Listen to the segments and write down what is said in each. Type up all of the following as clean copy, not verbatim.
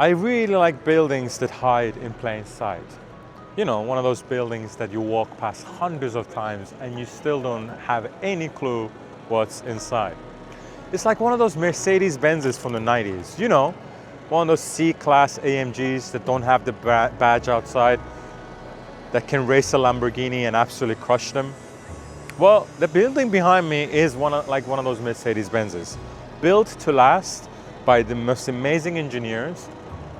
I really like buildings that hide in plain sight. You know, one of those buildings that you walk past hundreds of times and you still don't have any clue what's inside. It's like one of those Mercedes-Benzes from the 90s, you know, one of those C-Class AMGs that don't have the badge outside, that can race a Lamborghini and absolutely crush them. Well, the building behind me is one of those Mercedes-Benzes, built to last by the most amazing engineers,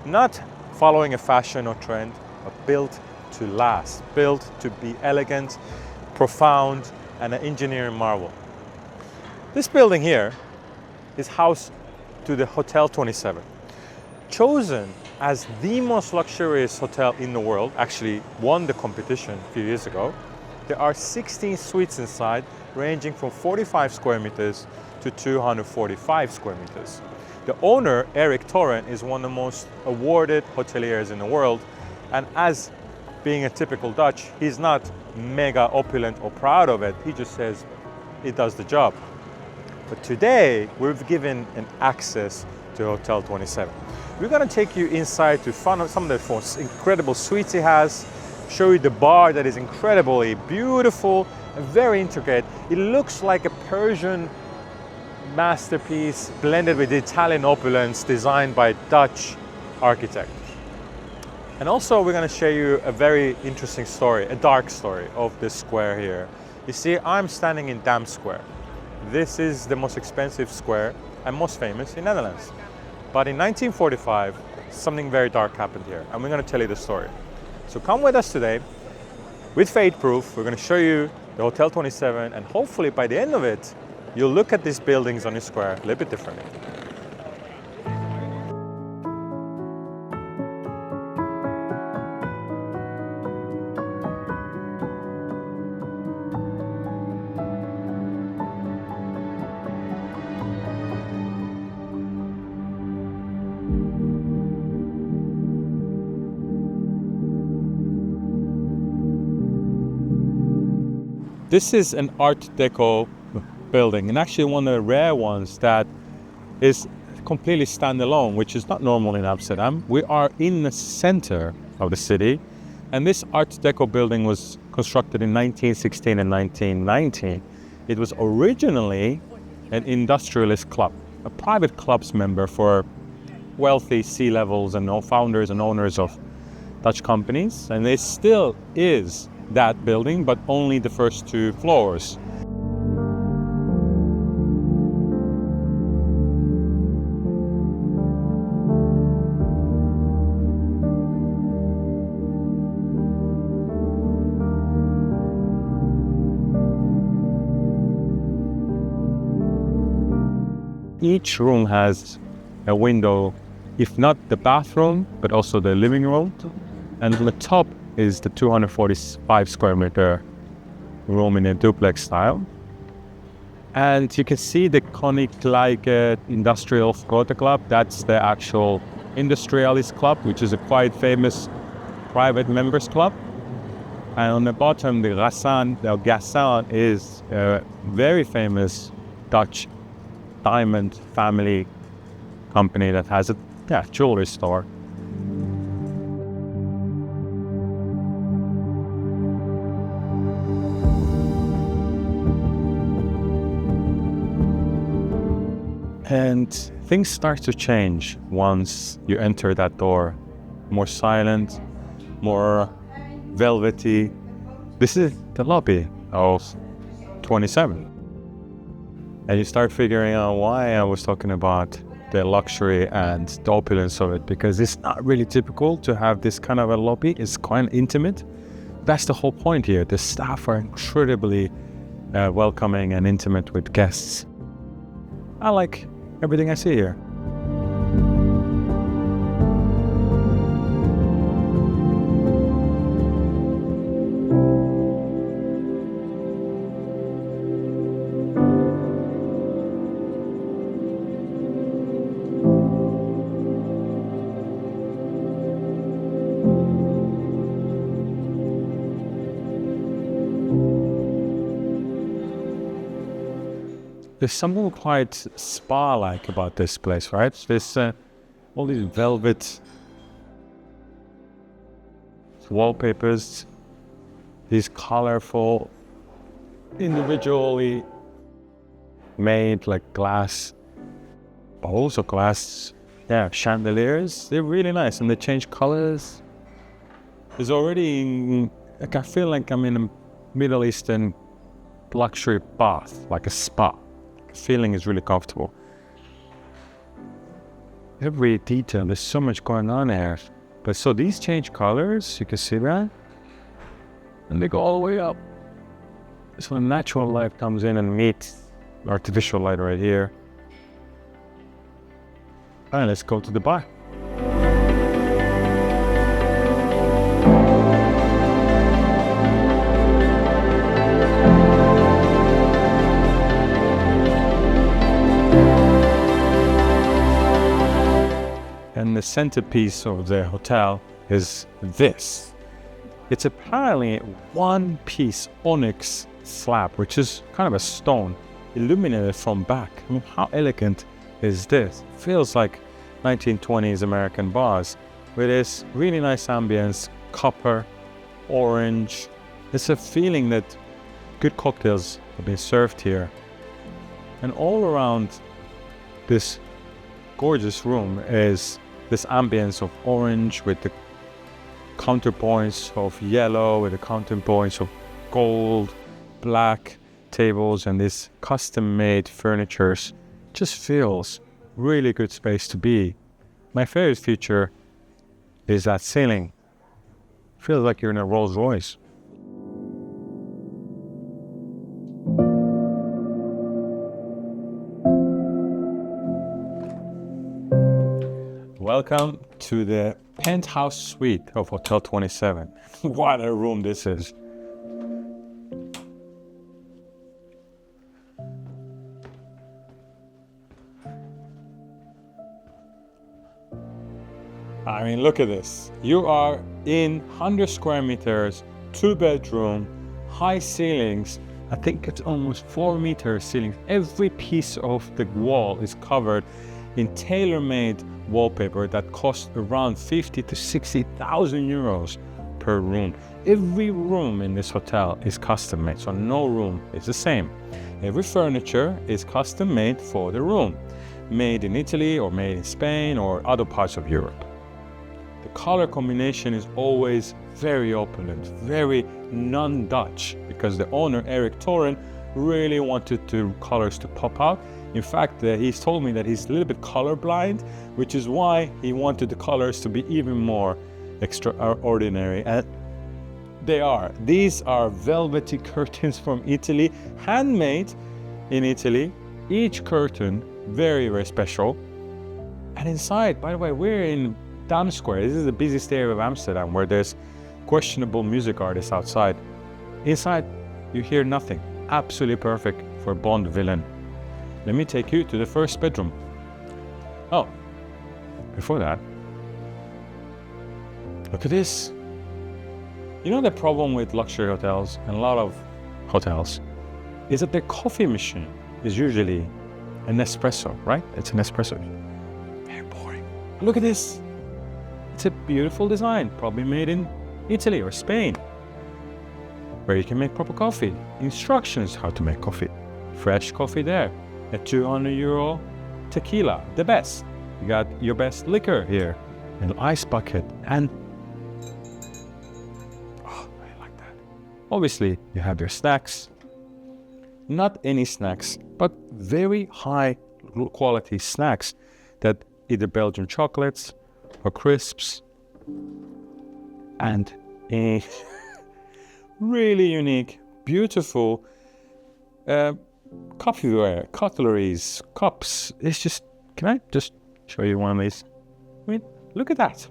not following a fashion or trend, but built to last, built to be elegant, profound, and an engineering marvel. This building here is house to the Hotel 27, chosen as the most luxurious hotel in the world, actually won the competition a few years ago. There are 16 suites inside, ranging from 45 square meters to 245 square meters. The owner, Eric Torrent, is one of the most awarded hoteliers in the world, and as being a typical Dutch, he's not mega opulent or proud of it, he just says it does the job. But today, we've given an access to Hotel 27. We're gonna take you inside to some of the most incredible suites he has, show you the bar that is incredibly beautiful and very intricate. It looks like a Persian masterpiece blended with Italian opulence designed by Dutch architects. And also we're going to share you a very interesting story, a dark story of this square here. You see, I'm standing in Dam Square. This is the most expensive square and most famous in Netherlands. But in 1945, something very dark happened here, and we're going to tell you the story. So come with us today. With Fade Proof, we're going to show you the Hotel 27, and hopefully by the end of it, you'll look at these buildings on the square a little bit differently. This is an Art Deco building, and actually one of the rare ones that is completely standalone, which is not normal in Amsterdam. We are in the center of the city, and this Art Deco building was constructed in 1916 and 1919. It was originally an industrialist club, a private club's member for wealthy C-levels and all founders and owners of Dutch companies, and it still is that building, but only the first 2 floors. Each room has a window, if not the bathroom, but also the living room. And on the top is the 245 square meter room in a duplex style. And you can see the Koninklijke Industrial Grote Club. That's the actual Industrialist Club, which is a quite famous private members club. And on the bottom, the Gassan is a very famous Dutch diamond family company that has a jewelry store. And things start to change once you enter that door. More silent, more velvety. This is the lobby of 27. And you start figuring out why I was talking about the luxury and the opulence of it, because it's not really typical to have this kind of a lobby. It's quite intimate. That's the whole point here. The staff are incredibly welcoming and intimate with guests. I like everything I see here. There's something quite spa-like about this place, right? This all these velvet wallpapers, these colorful, individually made like glass bowls or glass chandeliers. They're really nice and they change colors. There's already like, I feel like I'm in a Middle Eastern luxury bath, like a spa. The feeling is really comfortable. Every detail, there's so much going on here. But so these change colors, you can see that, and they go all the way up. So when natural light comes in and meets artificial light right here. All right, let's go to the bar. And the centerpiece of the hotel is this. It's apparently one-piece onyx slab, which is kind of a stone, illuminated from back. I mean, how elegant is this? Feels like 1920s American bars with this really nice ambience, copper, orange. It's a feeling that good cocktails have been served here. And all around this gorgeous room is this ambience of orange with the counterpoints of yellow, with the counterpoints of gold, black tables, and this custom-made furnitures. Just feels really good space to be. My favorite feature is that ceiling. Feels like you're in a Rolls Royce. Welcome to the Penthouse Suite of Hotel 27. What a room this is. I mean, look at this. You are in 100 square meters, 2-bedroom, high ceilings. I think it's almost 4-meter ceilings. Every piece of the wall is covered in tailor-made wallpaper that costs around 50 to 60,000 euros per room. Every room in this hotel is custom made, so no room is the same. Every furniture is custom made for the room, made in Italy or made in Spain or other parts of Europe. The color combination is always very opulent, very non-Dutch, because the owner, Eric Toren, really wanted the colors to pop out. In fact, he's told me that he's a little bit colorblind, which is why he wanted the colors to be even more extraordinary. And they are. These are velvety curtains from Italy, handmade in Italy. Each curtain, very, very special. And inside, by the way, we're in Dam Square. This is the busiest area of Amsterdam, where there's questionable music artists outside. Inside, you hear nothing. Absolutely perfect for a Bond villain. Let me take you to the first bedroom. Oh, before that, look at this. You know the problem with luxury hotels and a lot of hotels is that their coffee machine is usually an espresso, right? It's an espresso. Very boring. Look at this. It's a beautiful design, probably made in Italy or Spain, where you can make proper coffee. Instructions how to make coffee. Fresh coffee there. A 200 euro tequila, the best. You got your best liquor here. An ice bucket and oh, I like that. Obviously, you have your snacks. Not any snacks, but very high quality snacks that either Belgian chocolates or crisps and a really unique, beautiful coffeeware, cutleries, cups. It's just, can I just show you one of these? I mean, look at that.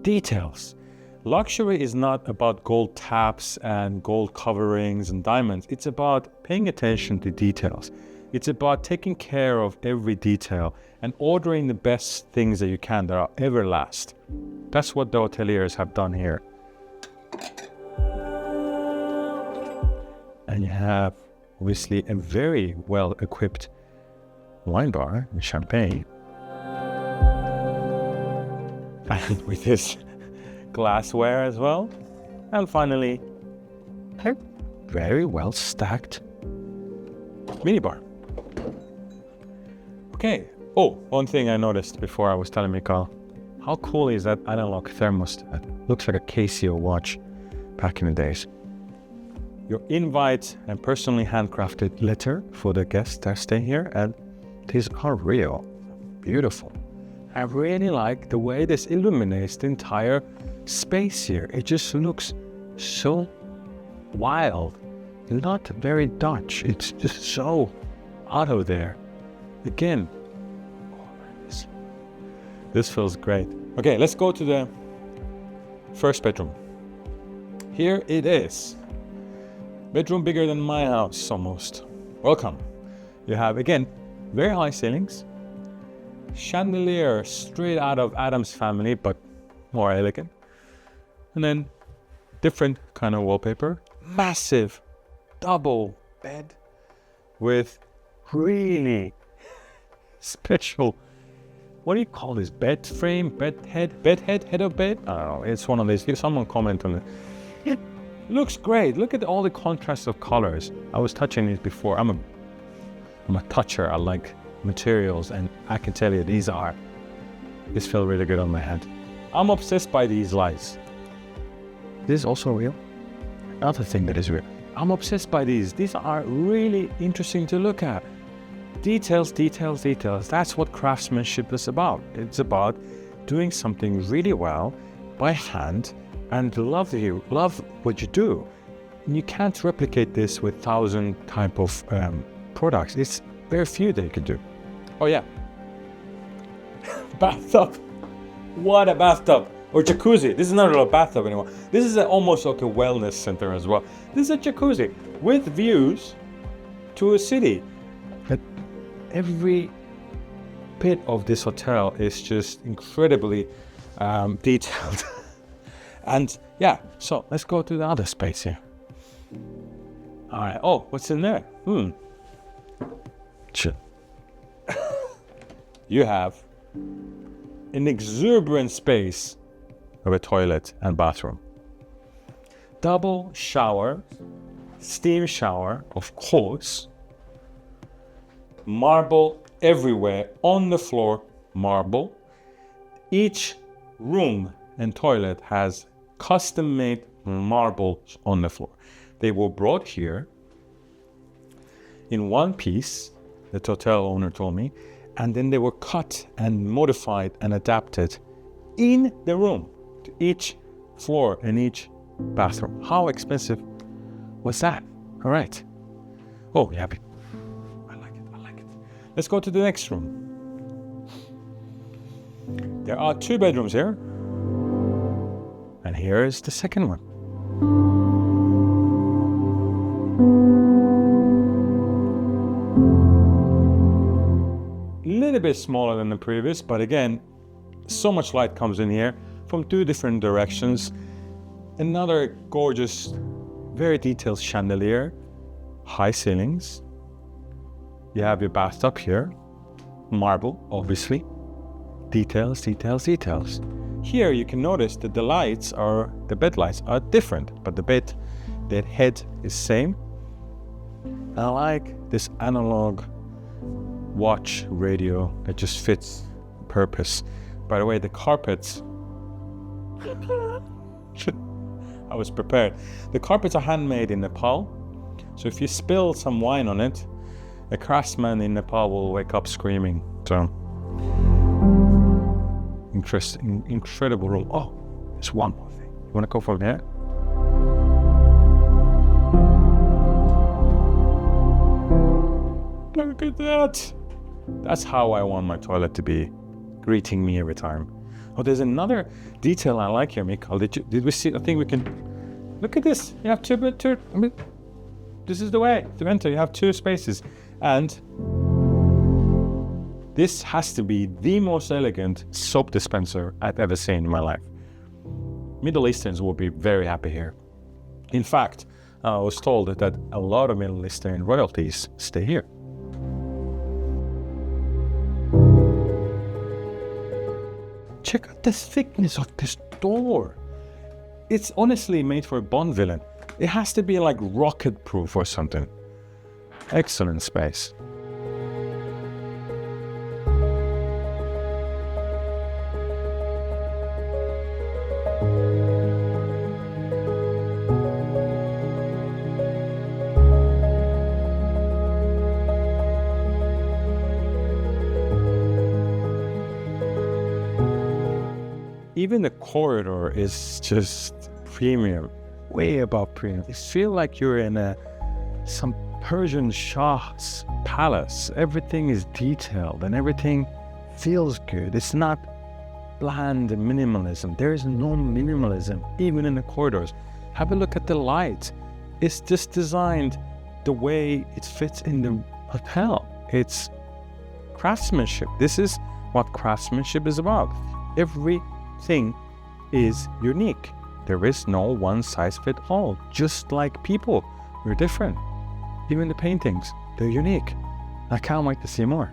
Details. Luxury is not about gold taps and gold coverings and diamonds. It's about paying attention to details. It's about taking care of every detail and ordering the best things that you can that are everlast. That's what the hoteliers have done here. And you have obviously a very well-equipped wine bar and champagne. and with this glassware as well. And finally, a very well stacked minibar. Okay. Oh, one thing I noticed before I was telling Mikael, how cool is that analog thermostat? Looks like a Casio watch back in the days. Your invite and personally handcrafted letter for the guests that stay here, and these are real, beautiful. I really like the way this illuminates the entire space here. It just looks so wild, not very Dutch. It's just so out of there. Again, this feels great. Okay, let's go to the first bedroom. Here it is. Bedroom bigger than my house almost. Welcome. You have, again, very high ceilings. Chandelier straight out of Adam's Family, but more elegant. And then different kind of wallpaper. Massive double bed with really special, what do you call this? Bed frame, head of bed? I don't know. It's one of these. Someone comment on it. It looks great. Look at all the contrast of colors. I was touching these before. I'm a toucher. I like materials, and I can tell you these feel really good on my hand. I'm obsessed by these lights. This is also real. Another thing that is real. I'm obsessed by these. These are really interesting to look at. Details, details, details. That's what craftsmanship is about. It's about doing something really well by hand and love what you do. And you can't replicate this with 1,000 type of products. It's very few that you can do. Oh yeah. Bathtub. What a bathtub. Or jacuzzi. This is not a bathtub anymore. This is almost like a wellness center as well. This is a jacuzzi with views to a city. But every bit of this hotel is just incredibly detailed. And yeah, so let's go to the other space here. All right. Oh, what's in there? Shit. You have an exuberant space of a toilet and bathroom. Double shower, steam shower, of course. Marble everywhere, on the floor, marble. Each room and toilet has custom-made marbles on the floor. They were brought here in one piece, the hotel owner told me, and then they were cut and modified and adapted in the room to each floor and each bathroom. How expensive was that? All right. Oh, yeah, I like it. Let's go to the next room. There are 2 bedrooms here. And here is the second one. A little bit smaller than the previous, but again, so much light comes in here from 2 different directions. Another gorgeous, very detailed chandelier, high ceilings. You have your bathtub here, marble, obviously. Details, details, details. Here you can notice that the bed lights are different, but the head is same. I like this analog watch radio that just fits the purpose. By the way, the carpets, I was prepared. The carpets are handmade in Nepal. So if you spill some wine on it, a craftsman in Nepal will wake up screaming. So, interesting, incredible room. Oh, there's one more thing. You want to go from there? Look at that. That's how I want my toilet to be, greeting me every time. Oh, there's another detail I like here, Mikael. Did we see? I think we can. Look at this. You have two. This is the way to enter. You have 2 spaces, and this has to be the most elegant soap dispenser I've ever seen in my life. Middle Easterns will be very happy here. In fact, I was told that a lot of Middle Eastern royalties stay here. check out the thickness of this door. It's honestly made for a Bond villain. It has to be like rocket proof or something. Excellent space. Even the corridor is just premium, way above premium. You feel like you're in some Persian Shah's palace. Everything is detailed and everything feels good. It's not bland minimalism. There is no minimalism, even in the corridors. Have a look at the light. It's just designed the way it fits in the hotel. It's craftsmanship. This is what craftsmanship is about. Everything is unique. There is no one size fit all. Just like people, we're different. Even the paintings, they're unique. I can't wait to see more.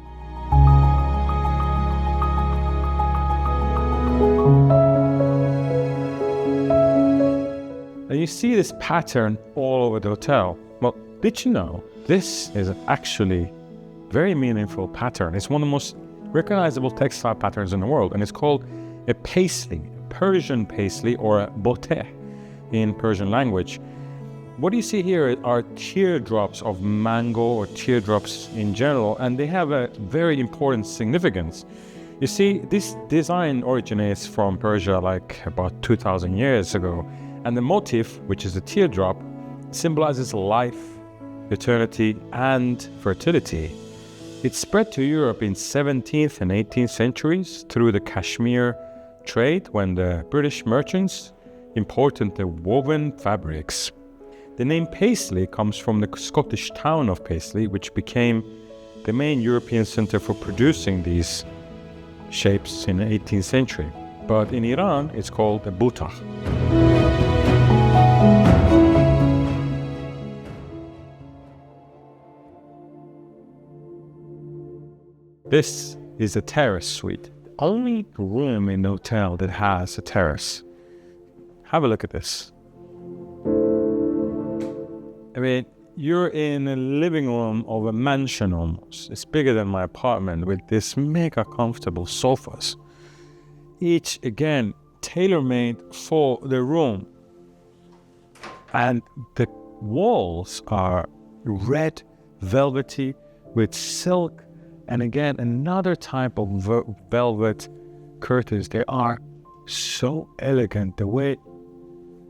And you see this pattern all over the hotel. Well, did you know this is actually very meaningful pattern? It's one of the most recognizable textile patterns in the world, and it's called a paisley, Persian paisley, or a boteh in Persian language. What you see here are teardrops of mango or teardrops in general, and they have a very important significance. You see, this design originates from Persia like about 2,000 years ago, and the motif, which is a teardrop, symbolizes life, eternity, and fertility. It spread to Europe in 17th and 18th centuries through the Kashmir trade when the British merchants imported the woven fabrics. The name Paisley comes from the Scottish town of Paisley, which became the main European center for producing these shapes in the 18th century. But in Iran, it's called a butah. This is a Terrace Suite. The only room in the hotel that has a terrace. Have a look at this. I mean, you're in a living room of a mansion almost. It's bigger than my apartment with this mega comfortable sofas. Each, again, tailor-made for the room. And the walls are red, velvety, with silk, and again, another type of velvet curtains. They are so elegant, the way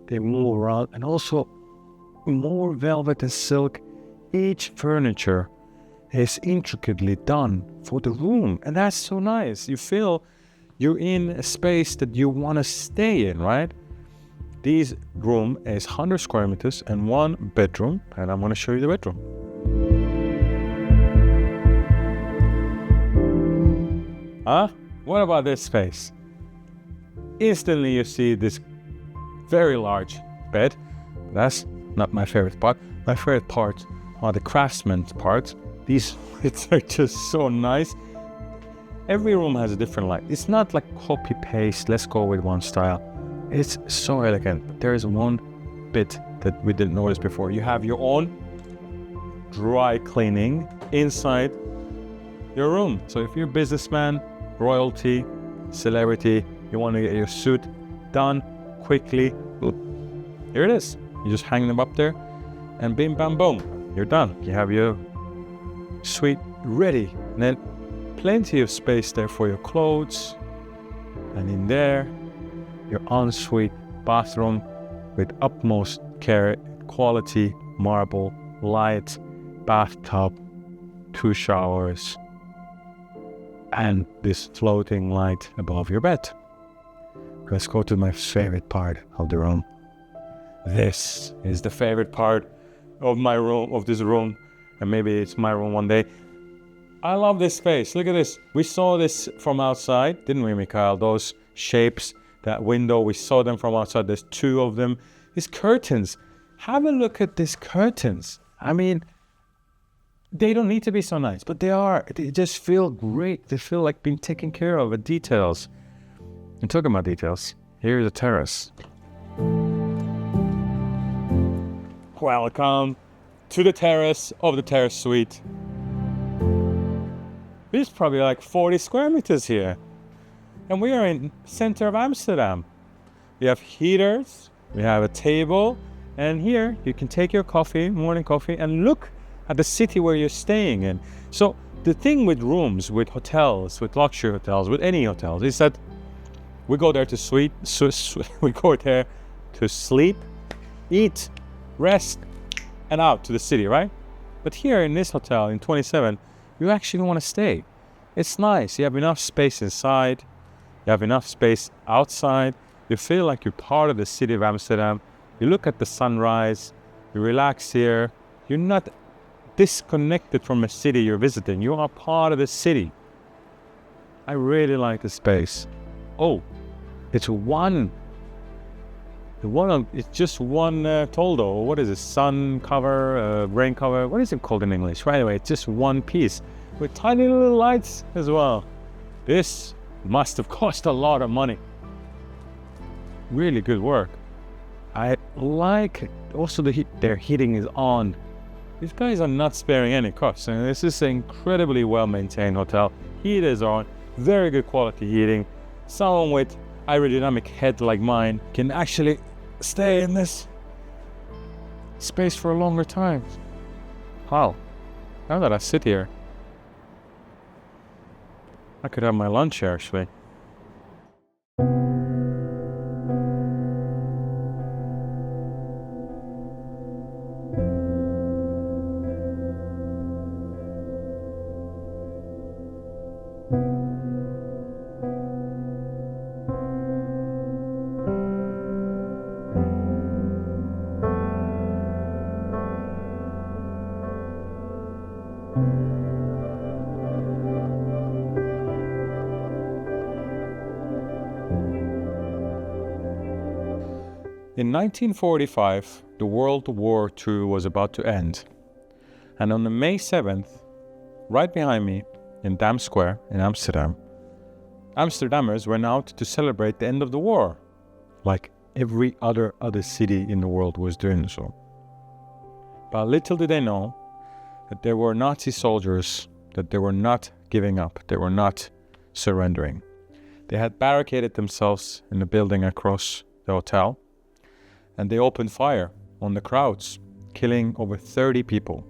they move around, and also more velvet and silk. Each furniture is intricately done for the room, and that's so nice. You feel you're in a space that you want to stay in, right? This room is 100 square meters and one bedroom, and I'm going to show you the bedroom. What about this space? Instantly you see this very large bed. That's not my favorite part. My favorite part are the craftsman's parts. These lights are just so nice. Every room has a different light. It's not like copy paste, let's go with one style. It's so elegant. But there is one bit that we didn't notice before. You have your own dry cleaning inside your room. So if you're a businessman, royalty, celebrity, you want to get your suit done quickly, here it is. You just hang them up there and bim bam boom, you're done. You have your suite ready, and then plenty of space there for your clothes, and in there your ensuite bathroom with utmost care, quality marble, light, bathtub, 2 showers, and this floating light above your bed. Let's go to my favorite part of the room. This is the favorite part of my room, of this room, and maybe it's my room one day. I love this space. Look at this. We saw this from outside, didn't we, Mikhail? Those shapes, that window, we saw them from outside. There's 2 of them. These curtains. Have a look at these curtains. I mean, they don't need to be so nice, but they are. They just feel great. They feel like being taken care of, the details. And talking about details, here's the terrace. Welcome to the terrace of the Terrace Suite. There's probably like 40 square meters here. And we are in center of Amsterdam. We have heaters, we have a table, and here you can take your coffee, morning coffee, and look at the city where you're staying in. So the thing with rooms, with hotels, with luxury hotels, with any hotels, is that we go there to we go there to sleep, eat, rest, and out to the city, right? But here in this hotel in 27, you actually want to stay. It's nice. You have enough space inside. You have enough space outside. You feel like you're part of the city of Amsterdam. You look at the sunrise. You relax here. You're not disconnected from a city you're visiting. You are part of the city. I really like the space. Oh, it's just one toldo. What is it? Sun cover, rain cover. What is it called in English? Right away, it's just one piece with tiny little lights as well. This must have cost a lot of money. Really good work. I like also the heat. Their heating is on. These guys are not sparing any costs. And this is an incredibly well-maintained hotel. Heat is on. Very good quality heating. Someone with aerodynamic head like mine can actually stay in this space for a longer time. Wow. Now that I sit here, I could have my lunch here actually. In 1945, the World War II was about to end. And on the May 7th, right behind me, in Dam Square in Amsterdam, Amsterdammers went out to celebrate the end of the war, like every other city in the world was doing so. But little did they know that there were Nazi soldiers, that they were not giving up, they were not surrendering. They had barricaded themselves in the building across the hotel, and they opened fire on the crowds, killing over 30 people.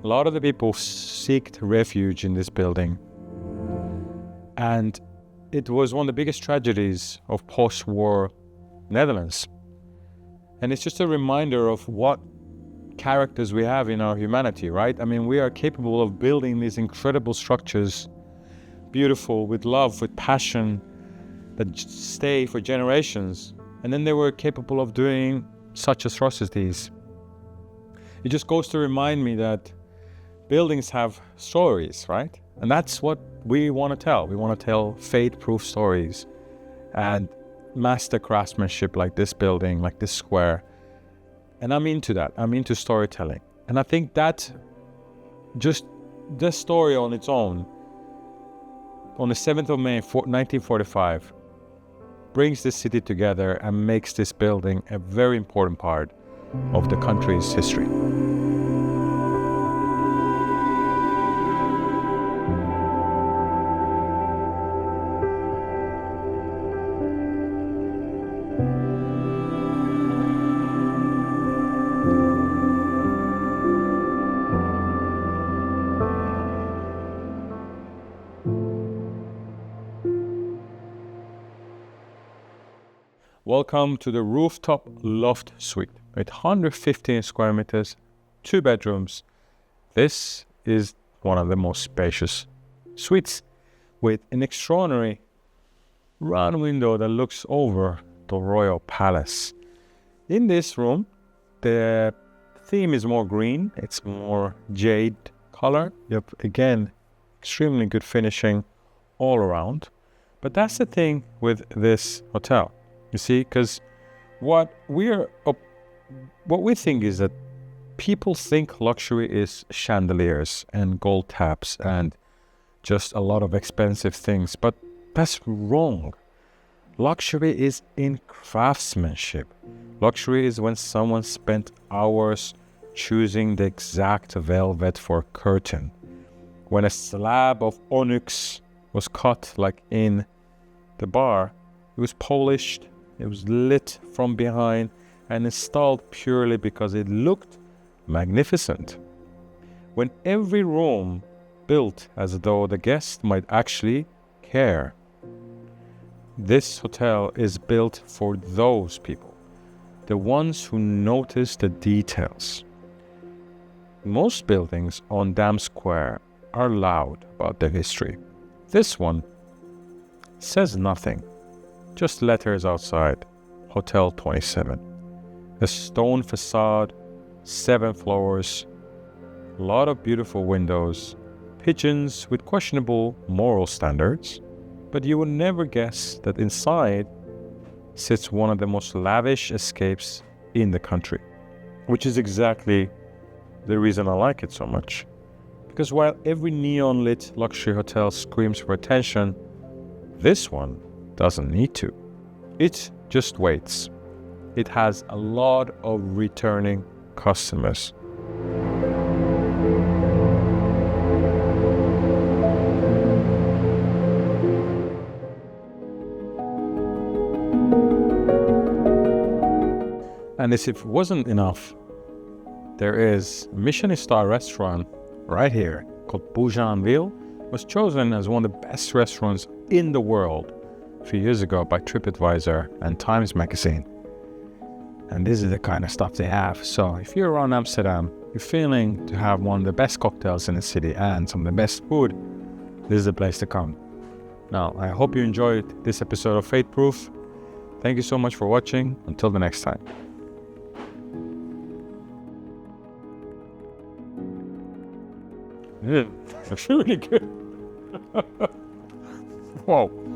A lot of the people sought refuge in this building, and it was one of the biggest tragedies of post-war Netherlands. And it's just a reminder of what characters we have in our humanity, right? I mean, we are capable of building these incredible structures, beautiful, with love, with passion, that stay for generations. And then they were capable of doing such atrocities. It just goes to remind me that buildings have stories, right? And that's what we want to tell. We want to tell fate-proof stories and master craftsmanship like this building, like this square. And I'm into that. I'm into storytelling. And I think that just this story on its own, on the 7th of May, 1945, brings this city together and makes this building a very important part of the country's history. Welcome to the Rooftop Loft Suite. With 115 square meters, 2 bedrooms. This is one of the most spacious suites with an extraordinary round window that looks over the Royal Palace. In this room, the theme is more green. It's more jade color. Yep, again, extremely good finishing all around. But that's the thing with this hotel, you see, because what we think is that people think luxury is chandeliers and gold taps and just a lot of expensive things, but that's wrong. Luxury is in craftsmanship. Luxury is when someone spent hours choosing the exact velvet for a curtain, when a slab of onyx was cut like in the bar. It was polished, it was lit from behind and installed purely because it looked magnificent. When every room built as though the guest might actually care. This hotel is built for those people, the ones who notice the details. Most buildings on Dam Square are loud about their history. This one says nothing, just letters outside, Hotel 27. A stone facade, 7 floors, a lot of beautiful windows, pigeons with questionable moral standards, but you would never guess that inside sits one of the most lavish escapes in the country, which is exactly the reason I like it so much. Because while every neon-lit luxury hotel screams for attention, this one doesn't need to. It just waits. It has a lot of returning customers. And as if it wasn't enough, there is a Michelin-star restaurant right here called Bougainville. Was chosen as one of the best restaurants in the world a few years ago by TripAdvisor and Times Magazine. And this is the kind of stuff they have. So if you're around Amsterdam, you're feeling to have one of the best cocktails in the city and some of the best food, this is the place to come. Now, I hope you enjoyed this episode of Fate Proof. Thank you so much for watching. Until the next time. It's really good. Whoa.